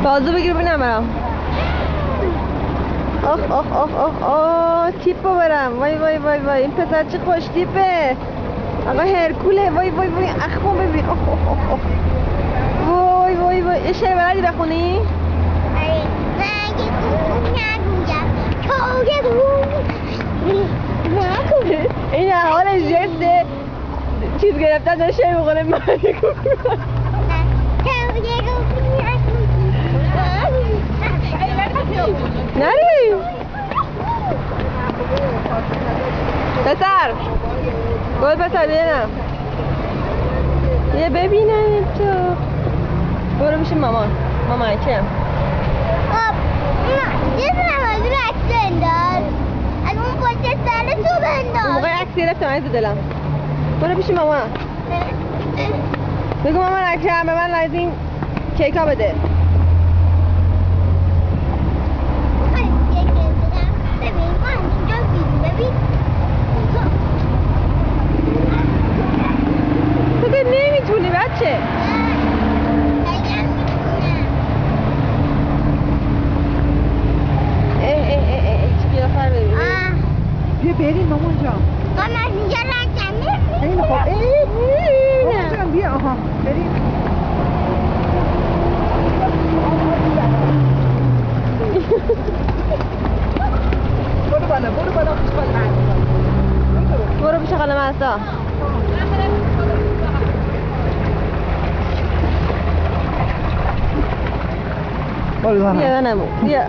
بازو بگیر ببینم برم. آخ آخ آخ آخ آخ تیپو برم. وای وای وای وای این پسر چه خوش تیپه. آقا هرکوله. وای وای وای اخمو ببین. آخ آخ آخ آخ. وای وای وای این شعر بلدی بخونی؟ این حال جده چیز گرفتن داره شعر بخونه. نری پسر گل پسر بینم یه ببینم تو برو میشیم مامان. مامان چه؟ یه نمازی رو عکس انداز از اون پشت سر تو بنداز. اون موقع عکس گرفتم عزیز دلم. برو پیش مامان بگو مامان اکرم به من از این کیکا بده. تو که نمیتونی بچه. بیا بریم مامان جان. مامان اینجا رنگ خیلی خوب. مامان جان بیا. آها بریم. برو بالا برو بالا پیش بالا. برو پیش خاله مهسا. برو بیا بنمو بیا.